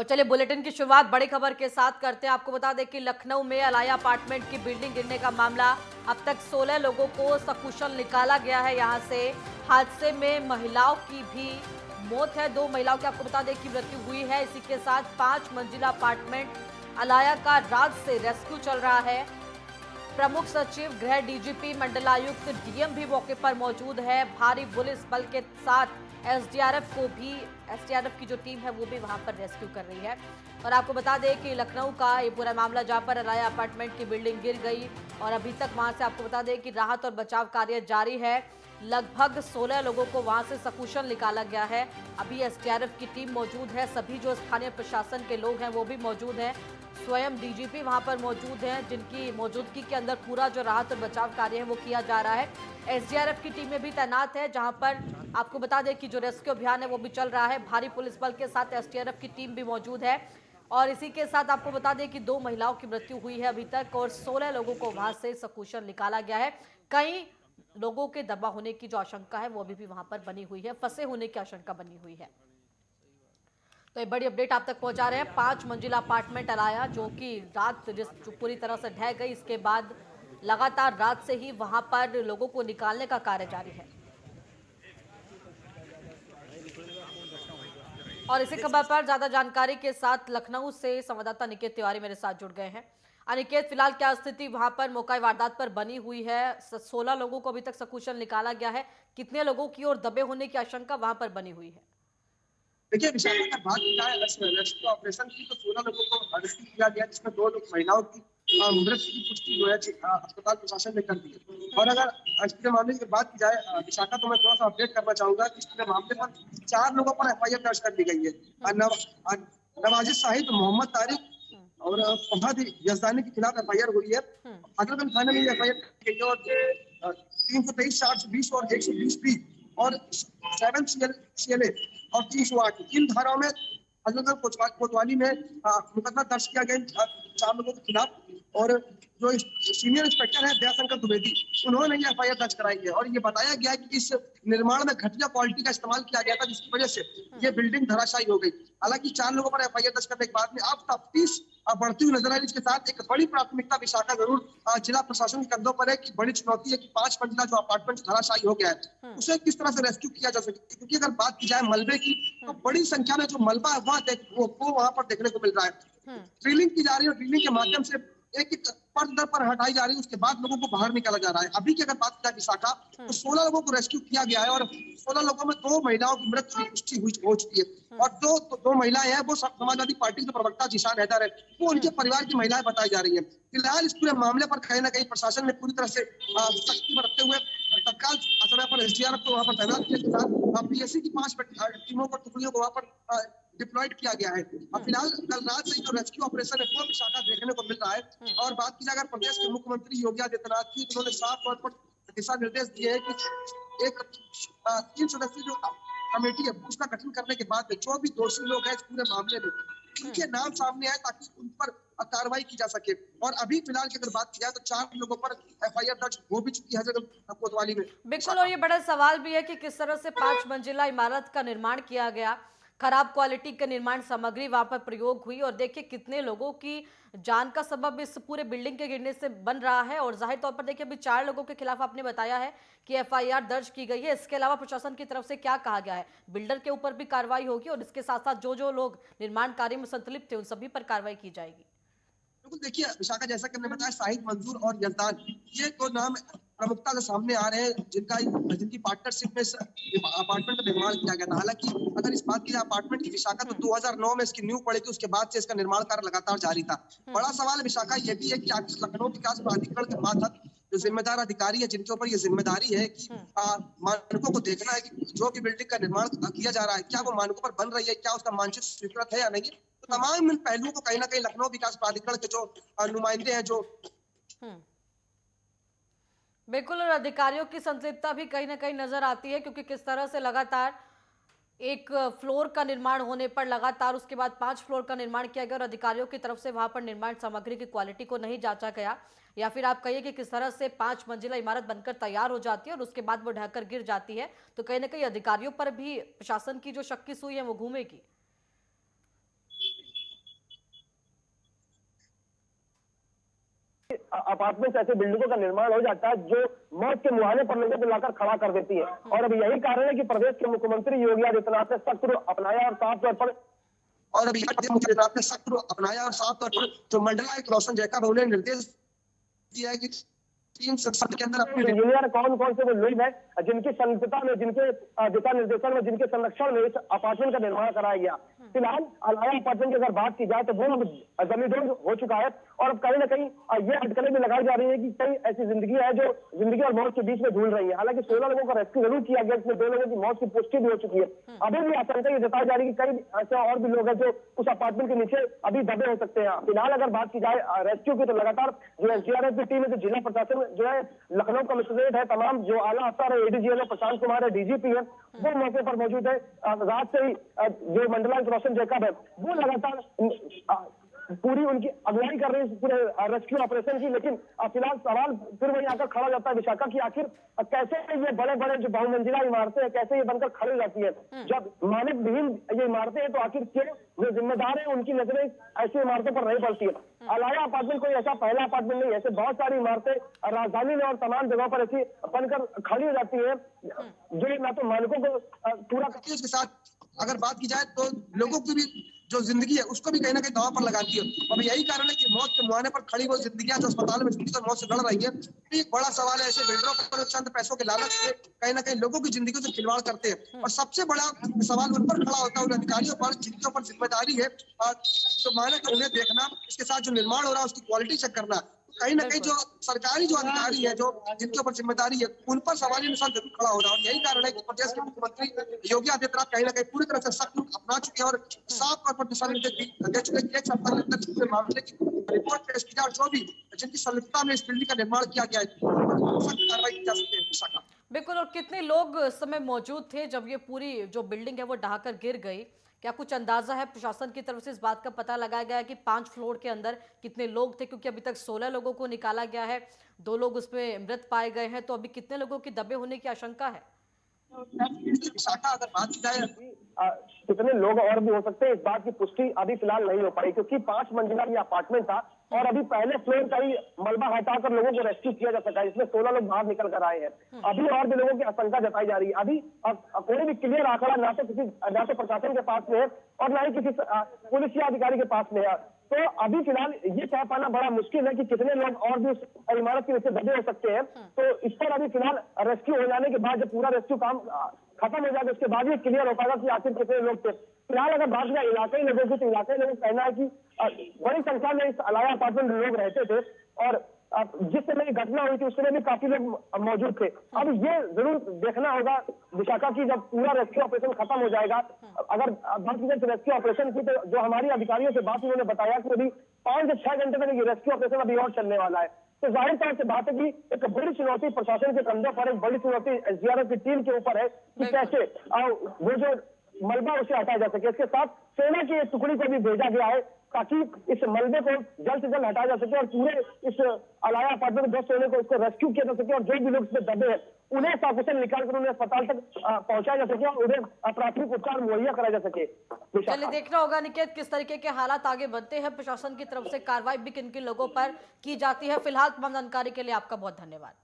और चलिए बुलेटिन की शुरुआत बड़ी खबर के साथ करते हैं। आपको बता दें कि लखनऊ में अलाया अपार्टमेंट की बिल्डिंग गिरने का मामला, अब तक 16 लोगों को सकुशल निकाला गया है यहां से। हादसे में महिलाओं की भी मौत है, 2 महिलाओं की आपको बता दें कि मृत्यु हुई है। इसी के साथ 5 मंजिला अपार्टमेंट अलाया का रात से रेस्क्यू चल रहा है। प्रमुख सचिव गृह, डीजीपी, मंडलायुक्त, डीएम भी मौके पर मौजूद है। भारी पुलिस बल के साथ एसडीआरएफ की जो टीम है वो भी वहां पर रेस्क्यू कर रही है। और आपको बता दें कि लखनऊ का ये पूरा मामला, जहां पर अलाया अपार्टमेंट की बिल्डिंग गिर गई और अभी तक वहां से आपको बता दें कि राहत और बचाव कार्य जारी है। लगभग 16 लोगों को वहां से सकुशल निकाला गया है। अभी एसडीआरएफ की टीम मौजूद है, सभी जो स्थानीय प्रशासन के लोग हैं वो भी मौजूद हैं। स्वयं डीजीपी वहां पर मौजूद हैं, जिनकी मौजूदगी के अंदर पूरा जो राहत और बचाव कार्य है वो किया जा रहा है। एसडीआरएफ की टीमें भी तैनात है, जहां पर आपको बता दें कि जो रेस्क्यू अभियान है वो भी चल रहा है। भारी पुलिस बल के साथ एसडीआरएफ की टीम भी मौजूद है। और इसी के साथ आपको बता दें कि 2 महिलाओं की मृत्यु हुई है अभी तक और 16 लोगों को वहां से सकुशल निकाला गया है। कई लोगों के दबा होने की जो आशंका है वो अभी भी वहां पर बनी हुई है, फंसे होने की आशंका बनी हुई है। तो ये बड़ी अपडेट आप तक पहुंचा रहे हैं। 5 मंजिला अपार्टमेंट अलाया, जो कि रात जो पूरी तरह से ढह गई, इसके बाद लगातार रात से ही वहां पर लोगों को निकालने का कार्य जारी है। और इसी खबर पर ज्यादा जानकारी के साथ लखनऊ से संवाददाता अनिकेत तिवारी मेरे साथ जुड़ गए हैं। अनिकेत, फिलहाल क्या स्थिति वहां पर मौका वारदात पर बनी हुई है? 16 लोगों को अभी तक सकुशल निकाला गया है, कितने लोगों की और दबे होने की आशंका वहां पर बनी हुई है? देखिए, विशाखा बात की जाए रेस्क्यू ऑपरेशन की, तो 16 लोगों को रेस्क्यू किया गया, जिसमें 2 लोग महिलाओं की मृत्यु की पुष्टि जो है अस्पताल प्रशासन ने कर दी है। और अगर इस पूरे मामले की बात की जाए विशाखा, तो मैं थोड़ा सा अपडेट करना चाहूंगा कि इस पूरे मामले पर 4 लोगों पर एफआईआर दर्ज कर दी गई है। नवाजिद साहिब, मोहम्मद तारिक और फहद यजदानी के खिलाफ एफआईआर हुई है। अकरगंज थाने में एफआईआर की गई है और 323, 420 और 120 और 7 सीएलए और 308 इन धाराओं में हजरतगंज कोतवाली में मुकदमा दर्ज किया गया 4 लोगों के खिलाफ। और जो सीनियर इंस्पेक्टर है दयाशंकर द्विवेदी, उन्होंने ये एफआईआर दर्ज कराई है। और ये बताया गया है कि इस निर्माण में घटिया क्वालिटी का इस्तेमाल किया गया था, जिसकी वजह से ये बिल्डिंग धराशायी हो गई। हालांकि 4 लोगों पर एफआईआर दर्ज करने के बाद में अब तफ्तीश बढ़ती हुई नजर आ रही है। इसके साथ एक बड़ी प्राथमिकता विशाखा जरूर जिला प्रशासन के कंधों पर है कि बड़ी चुनौती है कि 5 मंजिला जो अपार्टमेंट धराशायी हो गया है उसे किस तरह से रेस्क्यू किया जा सके। क्योंकि अगर बात की जाए मलबे की, तो बड़ी संख्या में जो मलबा है वो वहां पर देखने को मिल रहा है। ड्रिलिंग की जा रही है और ड्रिलिंग के माध्यम से एक एक परत दर पर हटाई जा रही है, उसके बाद लोगों को बाहर निकाला जा रहा है। अभी की अगर बात की जाए विशाखा, तो 16 लोगों को रेस्क्यू किया गया है और 16 लोगों में 2 महिलाओं की मृत्यु की पुष्टि हो चुकी है। और जो 2 महिलाएं हैं वो समाजवादी पार्टी के प्रवक्ता जिशान हैदर है, वो उनके परिवार की महिलाएं बताई जा रही है। फिलहाल इस पूरे मामले पर कहीं ना कहीं प्रशासन ने पूरी तरह से सख्ती बरतते हुए तत्काल समय पर एसडीआरएफ को वहां पर तैनात किया के साथ पीएससी की 5 टीमों को, टुकड़ियों को वहां पर डिप्लॉयड किया गया है। अब फिलहाल कल रात से जो रेस्क्यू ऑपरेशन है वो विशाखा देखने को मिल रहा है। और बात की जाए अगर प्रदेश के मुख्यमंत्री योगी आदित्यनाथ की, उन्होंने साफ तौर पर दिशा निर्देश दिए हैं कि एक 3 सदस्यीय जो कमेटी है उसका गठन करने के बाद जो भी दोषी लोग हैं इस पूरे मामले में, उनके नाम सामने आए ताकि उन पर कार्रवाई की जा सके। और अभी फिलहाल की अगर बात की जाए तो 4 लोगों पर एफआईआर दर्ज हो भी चुकी है कोतवाली में। बिल्कुल, और ये बड़ा सवाल भी है कि किस तरह से 5 मंजिला इमारत का निर्माण किया गया, खराब क्वालिटी का निर्माण सामग्री वहां पर प्रयोग हुई और देखिए कितने लोगों की जान का सबब इस पूरे बिल्डिंग के गिरने से बन रहा है। और जाहिर तौर पर देखिए अभी 4 लोगों के खिलाफ आपने बताया है कि एफआईआर दर्ज की गई है। इसके अलावा प्रशासन की तरफ से क्या कहा गया है? बिल्डर के ऊपर भी कार्रवाई होगी और इसके साथ साथ जो जो लोग निर्माण कार्य में संतुलित थे उन सभी पर कार्रवाई की जाएगी। बिल्कुल, देखिए विशाखा, जैसा कि हमने बताया, शाहिद मंजूर और यजदान, ये 2 नाम प्रमुखता से सामने आ रहे हैं जिनकी पार्टनरशिप में अपार्टमेंट का निर्माण किया गया था। हालांकि अगर इस बात की अपार्टमेंट की विशाखा, तो 2009 में इसकी नींव पड़ी थी, उसके बाद से इसका निर्माण कार्य लगातार जारी था। बड़ा सवाल विशाखा ये भी है कि आखिर लखनऊ विकास प्राधिकरण के मातहत जो जिम्मेदार अधिकारी है, जिनके ऊपर ये जिम्मेदारी है कि मानकों को देखना है कि जो भी बिल्डिंग का निर्माण किया जा रहा है क्या वो मानकों पर बन रही है, क्या उसका मानचित्र स्वीकृत है या नहीं। तो तमाम इन पहलुओं को कहीं ना कहीं लखनऊ विकास प्राधिकरण के जो नुमाइंदे हैं जो बिल्कुल, और अधिकारियों की संतृप्तता भी कहीं ना कहीं नजर आती है, क्योंकि किस तरह से लगातार एक फ्लोर का निर्माण होने पर लगातार उसके बाद 5 फ्लोर का निर्माण किया गया और अधिकारियों की तरफ से वहां पर निर्माण सामग्री की क्वालिटी को नहीं जांचा गया, या फिर आप कहिए कि किस तरह से 5 मंजिला इमारत बनकर तैयार हो जाती है और उसके बाद वो ढहकर गिर जाती है। तो कहीं ना कहीं अधिकारियों पर भी प्रशासन की जो शक की सुई है वो घूमेगी। अपार्टमेंट ऐसे बिल्डिंगों का निर्माण हो जाता है जो मौत के मुहाने पर लोगों को लाकर खड़ा कर देती है। और अब यही कारण है कि प्रदेश के मुख्यमंत्री योगी आदित्यनाथ ने सख्त रुख अपनाया और साफ तौर पर आपने सख्त रुख अपनाया और साफ तौर पर जो मंडलायुक्त रोशन जैकब उन्हें निर्देश दिया है कि 3 सप्ताह के अंदर अपने इंजीनियर कौन कौन से वो लोग हैं जिनकी संलिप्तता में, जिनके दिशा निर्देशन में, जिनके संरक्षण में इस अपार्टमेंट का निर्माण कराया गया। फिलहाल अलाया अपार्टमेंट की अगर बात की जाए तो वो जमींदोज हो चुका है और अब कहीं ना कहीं ये अटकलें भी लगाई जा रही है कि कई ऐसी जिंदगी है जो जिंदगी और मौत के बीच में झूल रही है। हालांकि 16 लोगों का रेस्क्यू जरूर किया गया, इसमें 2 लोगों की मौत की पुष्टि भी हो चुकी है। अभी भी आशंका ये जताई जा रही है कि कई ऐसे और भी लोग हैं जो उस अपार्टमेंट के नीचे अभी दबे हो सकते हैं। फिलहाल अगर बात की जाए रेस्क्यू की तो लगातार जो एनडीआरएफ की टीम है, जो जिला प्रशासन जो है, लखनऊ कमिश्नरेट है, तमाम जो आला अफसर है, एडीजीएल प्रशांत कुमार है, डीजीपी है, वो मौके पर मौजूद है। रात से ही जो मंडलायुक्त रोशन जैकब है वो लगातार पूरी उनकी अगुवाई कर रही है पूरे रेस्क्यू ऑपरेशन की। लेकिन फिलहाल सवाल फिर वही आकर खड़ा जाता है विशाखा की आखिर कैसे ये बड़े बड़े जो बहुमंजिला इमारतें हैं कैसे ये बनकर खड़ी जाती है। जब मानव विहीन ये इमारतें हैं तो आखिर क्यों जो जिम्मेदार है उनकी नजरें ऐसी इमारतों पर नहीं पड़ती है। अलाया अपार्टमेंट कोई ऐसा पहला अपार्टमेंट नहीं है, ऐसे बहुत सारी इमारतें राजधानी में और तमाम जगहों पर ऐसी बनकर खड़ी हो जाती है जो ना तो मालिकों को पूरा उसके साथ अगर बात की जाए तो लोगों की भी जो जिंदगी है उसको भी कहीं ना कहीं दांव पर लगाती है। और यही कारण है कि मौत के मुहाने पर खड़ी वो जिंदगियां जो अस्पताल में जिंदगी और मौत से लड़ रही है। एक बड़ा सवाल है ऐसे बिल्डरों पर चंद पैसों के लालच से कहीं ना कहीं लोगों की जिंदगी से खिलवाड़ करते हैं। और सबसे बड़ा सवाल उन पर खड़ा होता है उन अधिकारियों पर जिनके ऊपर जिम्मेदारी है तो माने तो उन्हें देखना, इसके साथ जो निर्माण हो रहा है उसकी क्वालिटी चेक करना। कहीं ना कहीं जो सरकारी जो अधिकारी है जो जिनके ऊपर जिम्मेदारी है उन पर सवाल निशान जरूर खड़ा हो रहा है। और यही कारण है कि प्रदेश के मुख्यमंत्री योगी आदित्यनाथ कहीं ना कहीं पूरी तरह से सख्त रुख अपना चुके हैं और साफ तौर पर दिशा निर्देश दे चुके हैं। एक सप्ताह के अंदर पूरे मामले की रिपोर्ट पेश की जाए और जो भी जिनकी संलिप्तता में इस बिल्डिंग का निर्माण किया गया है सख्त कार्रवाई की जा सकती है। बिल्कुल। और कितने लोग उस समय मौजूद थे जब ये पूरी जो बिल्डिंग है वो ढहाकर गिर गई? क्या कुछ अंदाजा है प्रशासन की तरफ से इस बात का पता लगाया गया है कि 5 फ्लोर के अंदर कितने लोग थे? क्योंकि अभी तक 16 लोगों को निकाला गया है, 2 लोग उसमें मृत पाए गए हैं, तो अभी कितने लोगों की दबे होने की आशंका है? विशाखा अगर बात की जाए कितने लोग और भी हो सकते हैं इस बात की पुष्टि अभी फिलहाल नहीं हो पाई क्योंकि 5 मंजिला ये अपार्टमेंट था और अभी पहले फ्लोर का ही मलबा हटाकर लोगों को रेस्क्यू किया जा सका, इसमें 16 लोग बाहर निकल कर आए हैं। अभी और भी लोगों की आशंका जताई जा रही है। अभी कोई भी क्लियर आंकड़ा ना तो प्रशासन के पास में है और ना ही किसी पुलिस या अधिकारी के पास में है। तो अभी फिलहाल ये कह पाना बड़ा मुश्किल है कि कितने लोग और भी उस इमारत के नीचे दबे हो सकते हैं। तो इस पर अभी फिलहाल रेस्क्यू हो जाने के बाद जब पूरा रेस्क्यू काम खत्म हो जाएगा उसके बाद ही क्लियर हो पाएगा कि आखिर कितने लोग थे। फिलहाल अगर बात करें इलाके लोगों की तो इलाके लोगों का कहना है कि बड़ी संख्या में इस अलाया अपार्टमेंट में लोग रहते थे और जिस समय ये घटना हुई थी उस समय भी काफी लोग मौजूद थे। अब ये जरूर देखना होगा विशाखा की जब पूरा रेस्क्यू ऑपरेशन खत्म हो जाएगा। अगर बात की जाए रेस्क्यू ऑपरेशन की तो जो हमारी अधिकारियों से बात उन्होंने बताया कि अभी 5 से 6 घंटे तक ये रेस्क्यू ऑपरेशन अभी और चलने वाला है। तो जाहिर तौर से बात है कि एक बड़ी चुनौती प्रशासन के कंधों पर, एक बड़ी चुनौती एसडीआरएफ की टीम के ऊपर है कि कैसे वो जो मलबा उसे हटाया जा सके। इसके साथ सेना की एक टुकड़ी को भी भेजा गया है ताकि इस मलबे को जल्द से जल्द हटाया जा सके और पूरे इस अलाया अपार्टमेंट में 10 सोने को उसको रेस्क्यू किया जा सके और जो भी लोग इसमें दबे हैं उन्हें सकुशल निकालकर उन्हें अस्पताल तक पहुंचाया जा सके और उन्हें प्राथमिक उपचार मुहैया कराया जा सके। चलिए देखना होगा निकेत किस तरीके के हालात आगे बढ़ते हैं, प्रशासन की तरफ से कार्रवाई भी किन किन लोगों पर की जाती है। फिलहाल तमाम जानकारी के लिए आपका बहुत धन्यवाद।